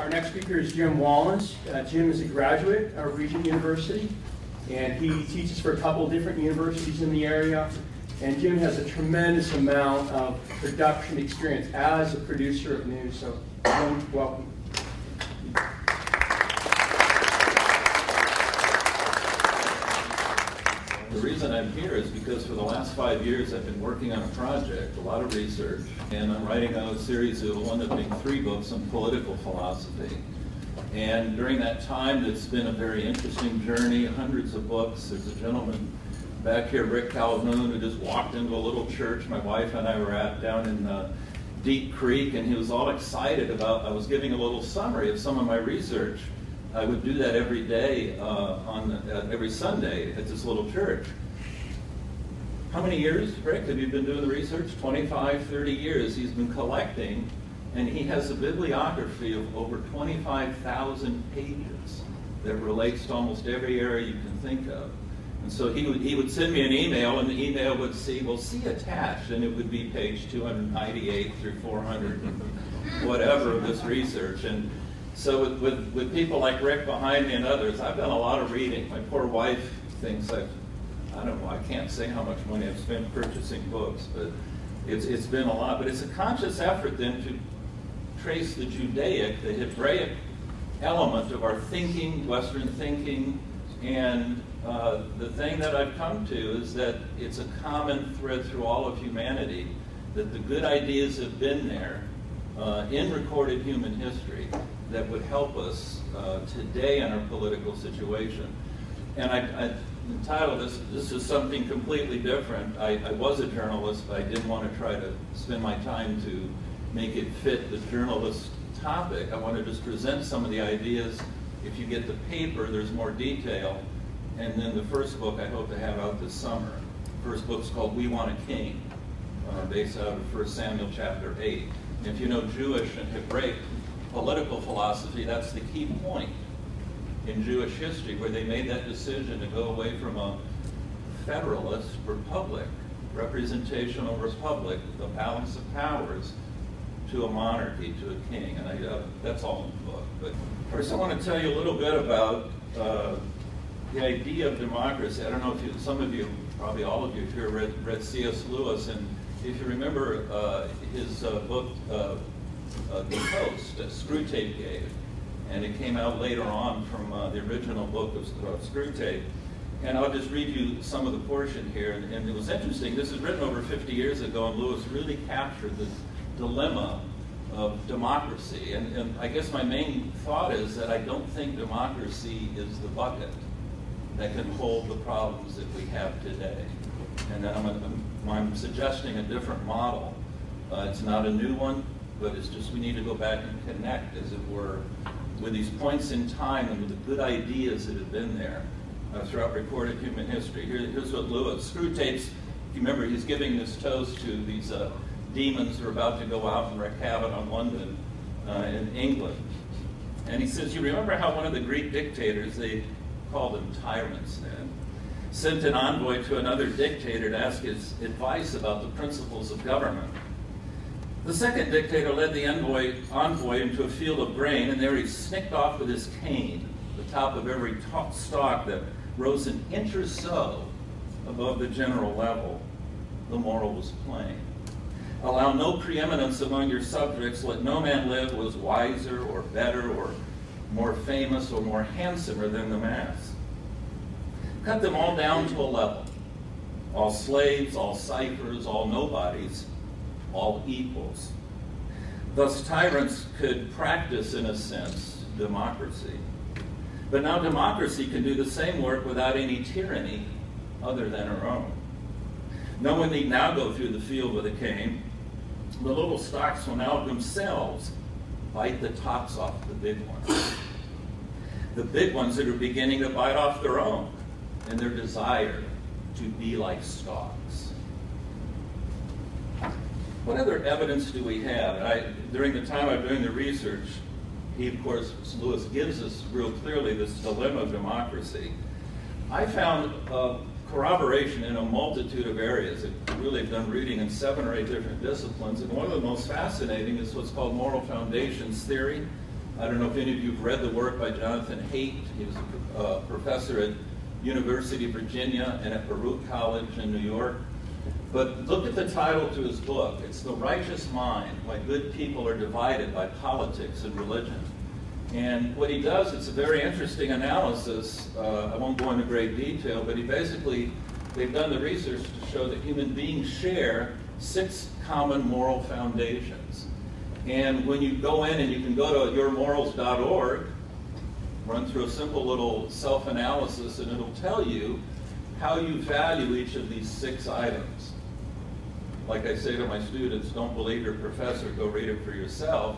Our next speaker is Jim Wallis. Jim is a graduate of Regent University, and he teaches for a couple of different universities in the area. And Jim has a tremendous amount of production experience as a producer of news. So, Jim, welcome. The reason I'm here is because for the last 5 years I've been working on a project, a lot of research, and I'm writing a series that will end up being 3 books on political philosophy. And during that time, it's been a very interesting journey, hundreds of books. There's a gentleman back here, Rick Calhoun, who just walked into a little church my wife and I were at down in Deep Creek, and he was all excited about, I was giving a little summary of some of my research. I would do that every day, every Sunday at this little church. How many years, Rick, have you been doing the research? 25, 30 years he's been collecting, and he has a bibliography of over 25,000 pages that relates to almost every area you can think of. And so he would send me an email, and the email would say, well, see attached, and it would be page 298 through 400, whatever of this research. And so with people like Rick behind me and others, I've done a lot of reading. My poor wife thinks I don't know, I can't say how much money I've spent purchasing books, but it's been a lot. But it's a conscious effort then to trace the Judaic, the Hebraic element of our thinking, Western thinking, and the thing that I've come to is that it's a common thread through all of humanity, that the good ideas have been there in recorded human history that would help us today in our political situation. And I entitled this is something completely different. I was a journalist, but I didn't want to try to spend my time to make it fit the journalist topic. I want to just present some of the ideas. If you get the paper, there's more detail. And then the first book I hope to have out this summer. The first book's called We Want a King, based out of 1 Samuel chapter 8. And if you know Jewish and Hebraic political philosophy, that's the key point in Jewish history, where they made that decision to go away from a federalist republic, representational republic, the balance of powers, to a monarchy, to a king. And that's all in the book. But first I want to tell you a little bit about the idea of democracy. I don't know if some of you, probably all of you here, read C.S. Lewis, and if you remember his book, The Toast, that Screwtape gave, and it came out later on from the original book of Screwtape. And I'll just read you some of the portion here, and it was interesting. This is written over 50 years ago, and Lewis really captured the dilemma of democracy. And I guess my main thought is that I don't think democracy is the bucket that can hold the problems that we have today. And I'm suggesting a different model. It's not a new one, but it's just we need to go back and connect, as it were, with these points in time and with the good ideas that have been there throughout recorded human history. Here's what Lewis, Screwtape's, if you remember, he's giving this toast to these demons who are about to go out and wreak havoc on London in England. And he says, you remember how one of the Greek dictators, they called them tyrants then, sent an envoy to another dictator to ask his advice about the principles of government. The second dictator led the envoy into a field of grain, and there he snicked off with his cane the top of every stalk that rose an inch or so above the general level. The moral was plain. Allow no preeminence among your subjects. Let no man live who was wiser or better or more famous or more handsomer than the mass. Cut them all down to a level. All slaves, all ciphers, all nobodies, all equals. Thus tyrants could practice, in a sense, democracy. But now democracy can do the same work without any tyranny other than her own. No one need now go through the field with a cane. The little stalks will now themselves bite the tops off the big ones. The big ones that are beginning to bite off their own in their desire to be like stalks. What other evidence do we have? During the time I'm doing the research, of course, Lewis gives us real clearly this dilemma of democracy. I found corroboration in a multitude of areas. I really have done reading in 7 or 8 different disciplines, and one of the most fascinating is what's called moral foundations theory. I don't know if any of you have read the work by Jonathan Haidt. He was a professor at University of Virginia and at Baruch College in New York. But look at the title to his book. It's The Righteous Mind, Why Good People Are Divided by Politics and Religion. And what he does, it's a very interesting analysis. I won't go into great detail, but they've done the research to show that human beings share 6 common moral foundations. And when you go in and you can go to yourmorals.org, run through a simple little self-analysis, and it'll tell you how you value each of these 6 items. Like I say to my students, don't believe your professor, go read it for yourself.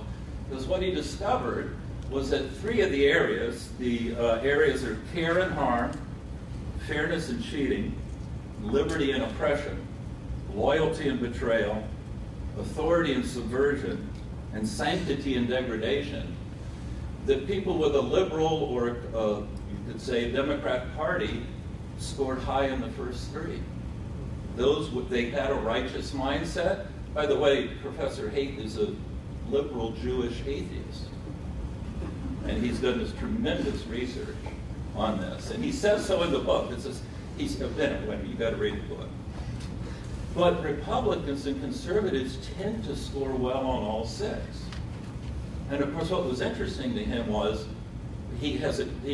Because what he discovered was that 3 of the areas are care and harm, fairness and cheating, liberty and oppression, loyalty and betrayal, authority and subversion, and sanctity and degradation, that people with a liberal or you could say Democrat Party scored high in the first 3. They had a righteous mindset. By the way, Professor Haidt is a liberal Jewish atheist. And he's done this tremendous research on this. And he says so in the book. It says, you've got to read the book. But Republicans and conservatives tend to score well on all 6. And of course, what was interesting to him was he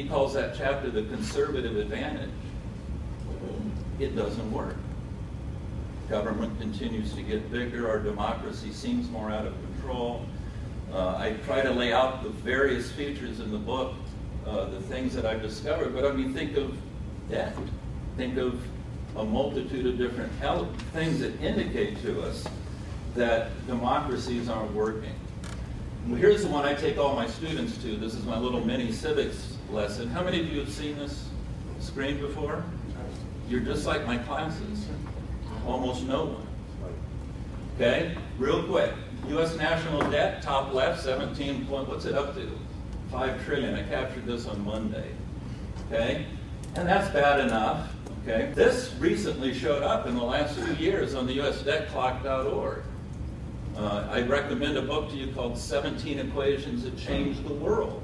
calls that chapter the conservative advantage. It doesn't work. Government continues to get bigger. Our democracy seems more out of control. I try to lay out the various features in the book, the things that I've discovered. But I mean, think of debt. Think of a multitude of different things that indicate to us that democracies aren't working. Well, here's the one I take all my students to. This is my little mini civics lesson. How many of you have seen this screen before? You're just like my classes. Almost no one. Okay, real quick. U.S. national debt, top left, 17 point, what's it up to? 5 trillion. I captured this on Monday. Okay, and that's bad enough. Okay, this recently showed up in the last few years on the USDebtClock.org. I recommend a book to you called 17 Equations That Changed the World.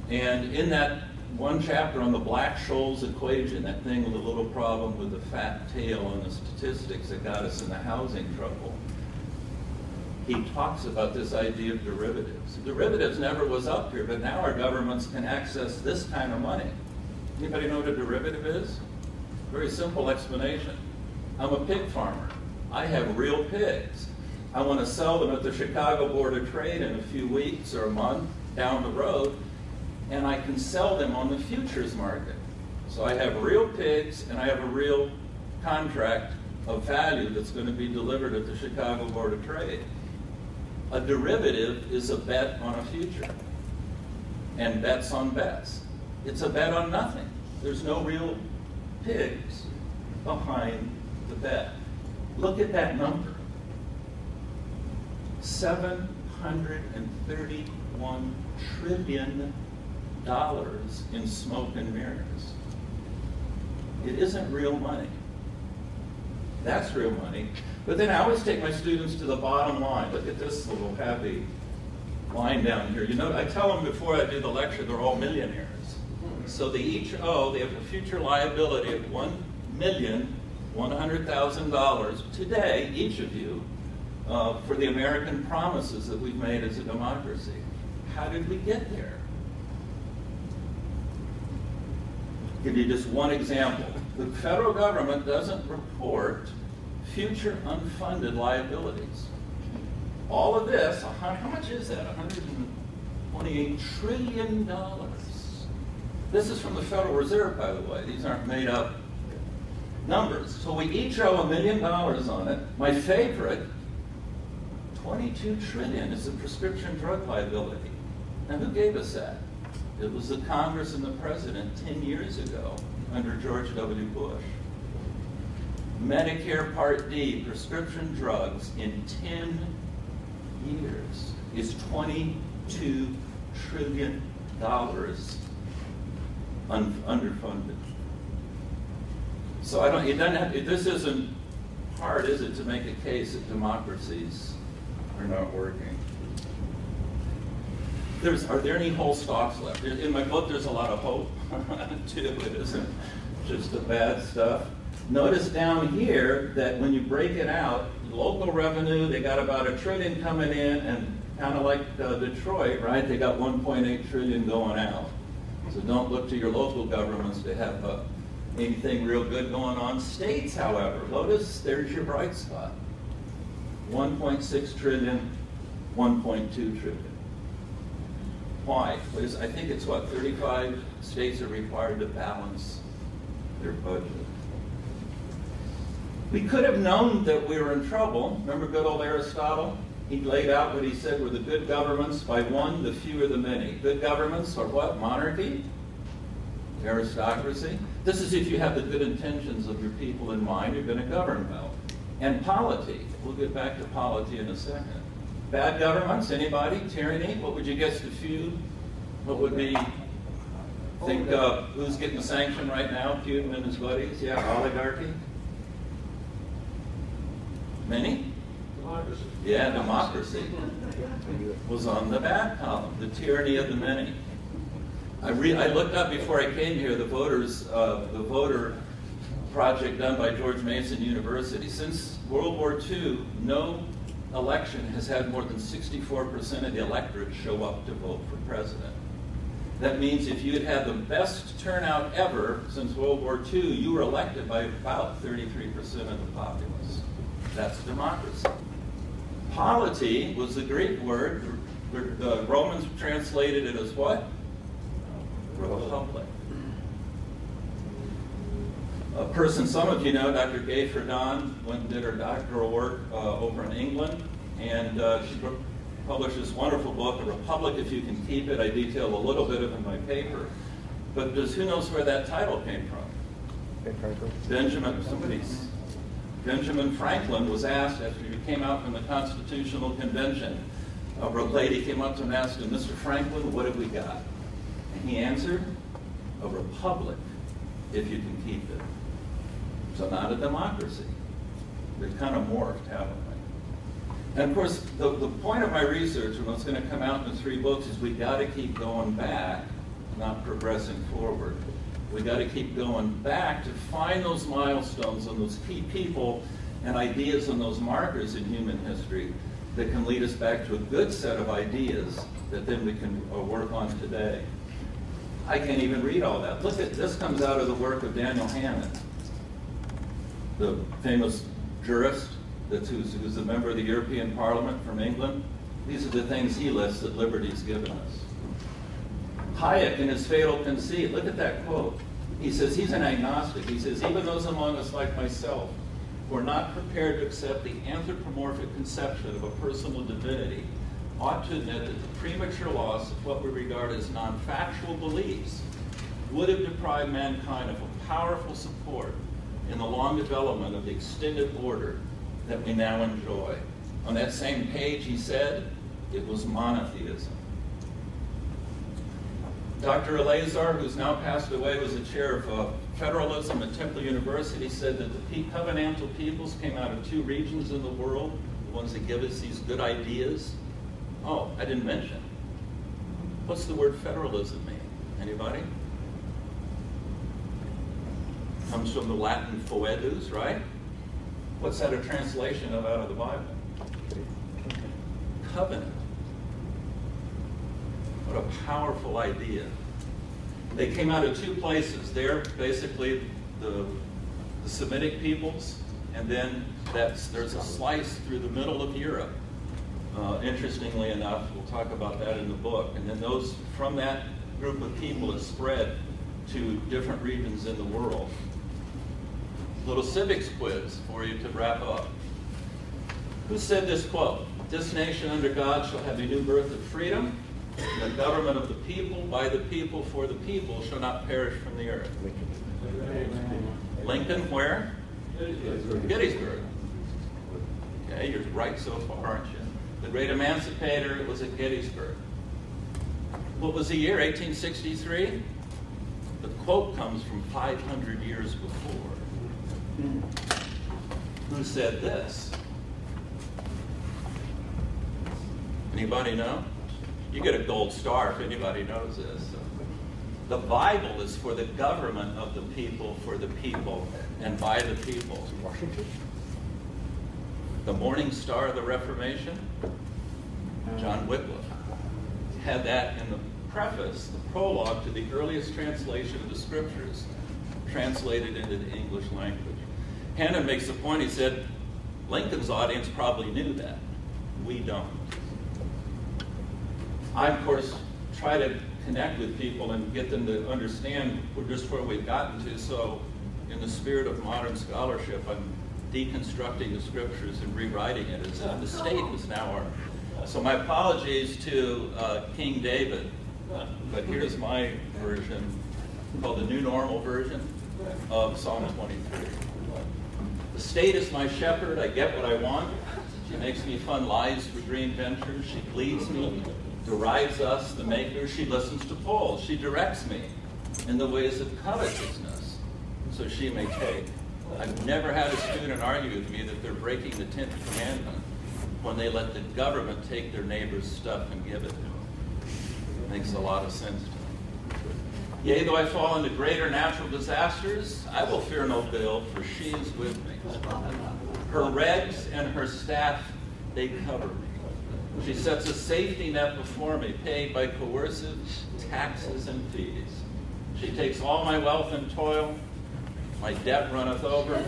And in that one chapter on the Black-Scholes equation, that thing with the little problem with the fat tail and the statistics that got us in the housing trouble, he talks about this idea of derivatives. Derivatives never was up here, but now our governments can access this kind of money. Anybody know what a derivative is? Very simple explanation. I'm a pig farmer. I have real pigs. I want to sell them at the Chicago Board of Trade in a few weeks or a month down the road, and I can sell them on the futures market. So I have real pigs, and I have a real contract of value that's going to be delivered at the Chicago Board of Trade. A derivative is a bet on a future, and bets on bets. It's a bet on nothing. There's no real pigs behind the bet. Look at that number. $731 trillion in smoke and mirrors. It isn't real money. That's real money. But then I always take my students to the bottom line. Look at this little happy line down here. You know, I tell them before I do the lecture, they're all millionaires. So they each owe, they have a future liability of $1,100,000 today, each of you, for the American promises that we've made as a democracy. How did we get there? Give you just one example. The federal government doesn't report future unfunded liabilities. All of this, how much is that? $128 trillion. This is from the Federal Reserve, by the way. These aren't made up numbers. So we each owe $1 million on it. My favorite, $22 trillion is the prescription drug liability. Now, who gave us that? It was the Congress and the President 10 years ago under George W. Bush. Medicare Part D, prescription drugs in 10 years is $22 trillion underfunded. So it doesn't have, this isn't hard, is it, to make a case that democracies are not working. Are there any whole stocks left? In my book, there's a lot of hope, too. It isn't just the bad stuff. Notice down here that when you break it out, local revenue, they got about $1 trillion coming in, and kind of like Detroit, right? They got 1.8 trillion going out. So don't look to your local governments to have anything real good going on. States, however, notice there's your bright spot. 1.6 trillion, 1.2 trillion. Why? Because I think it's what, 35 states are required to balance their budget. We could have known that we were in trouble. Remember good old Aristotle? He laid out what he said were the good governments by one, the few or the many. Good governments are what? Monarchy? Aristocracy? This is if you have the good intentions of your people in mind, you're going to govern well. And polity. We'll get back to polity in a second. Bad governments, anybody? Tyranny? What would you guess the few? What would be, think who's getting sanctioned right now? Putin and his buddies? Yeah, oligarchy? Many? Democracy. Yeah, democracy was on the bad column, the tyranny of the many. I looked up before I came here the voter project done by George Mason University. Since World War II, no election has had more than 64% of the electorate show up to vote for president. That means if you had had the best turnout ever since World War II, you were elected by about 33% of the populace. That's democracy. Polity was the Greek word. The Romans translated it as what? Republic. A person some of you know, Dr. Gay Ferdon, went and did her doctoral work over in England, and she published this wonderful book, A Republic If You Can Keep It. I detail a little bit of it in my paper. But who knows where that title came from? Benjamin Franklin was asked after he came out from the Constitutional Convention. A lady came up to him and asked him, Mr. Franklin, what have we got? And he answered, a republic, if you can keep it. So not a democracy. They've kind of morphed, haven't they? And of course, the point of my research, and what's going to come out in the 3 books, is we got to keep going back, not progressing forward. We got to keep going back to find those milestones and those key people and ideas and those markers in human history that can lead us back to a good set of ideas that then we can work on today. I can't even read all that. Look at this, comes out of the work of Daniel Hannan, the famous jurist who's a member of the European Parliament from England. These are the things he lists that liberty's given us. Hayek, in his Fatal Conceit, look at that quote. He says, he's an agnostic. He says, even those among us like myself who are not prepared to accept the anthropomorphic conception of a personal divinity ought to admit that the premature loss of what we regard as non-factual beliefs would have deprived mankind of a powerful support in the long development of the extended order that we now enjoy. On that same page, he said, it was monotheism. Dr. Eleazar, who's now passed away, was the chair of federalism at Temple University, said that the covenantal peoples came out of 2 regions in the world, the ones that give us these good ideas. Oh, I didn't mention. What's the word federalism mean? Anybody? Comes from the Latin foedus, right? What's that a translation of out of the Bible? Covenant. What a powerful idea. They came out of 2 places. They're basically the Semitic peoples, and then there's a slice through the middle of Europe. Interestingly enough, we'll talk about that in the book. And then those from that group of people have spread to different regions in the world. Little civics quiz for you to wrap up. Who said this quote? This nation under God shall have a new birth of freedom. The government of the people, by the people, for the people, shall not perish from the earth. Lincoln, where? Gettysburg. Okay, you're right so far, aren't you? The great emancipator was at Gettysburg. What was the year? 1863? The quote comes from 500 years before. Who said this? Anybody know? You get a gold star if anybody knows this. The Bible is for the government of the people, for the people, and by the people. Washington? The morning star of the Reformation, John Wycliffe, had that in the preface, the prologue to the earliest translation of the scriptures, translated into the English language. Hannon makes the point, he said, Lincoln's audience probably knew that. We don't. I, of course, try to connect with people and get them to understand just where we've gotten to. So in the spirit of modern scholarship, I'm deconstructing the scriptures and rewriting it as the state is now our. So my apologies to King David, but here's my version, called the New Normal version of Psalm 23. The state is my shepherd, I get what I want. She makes me fund lies for green ventures. She leads me, derides us, the makers. She listens to polls. She directs me in the ways of covetousness, so she may take. I've never had a student argue with me that they're breaking the 10th commandment when they let the government take their neighbor's stuff and give it to them. Makes a lot of sense to me. Yea, though I fall into greater natural disasters, I will fear no ill, for she is with me. Her regs and her staff, they cover me. She sets a safety net before me, paid by coercive taxes and fees. She takes all my wealth and toil, my debt runneth over.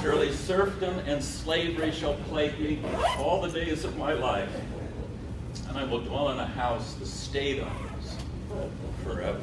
Surely serfdom and slavery shall plague me all the days of my life, and I will dwell in a house the state owns forever.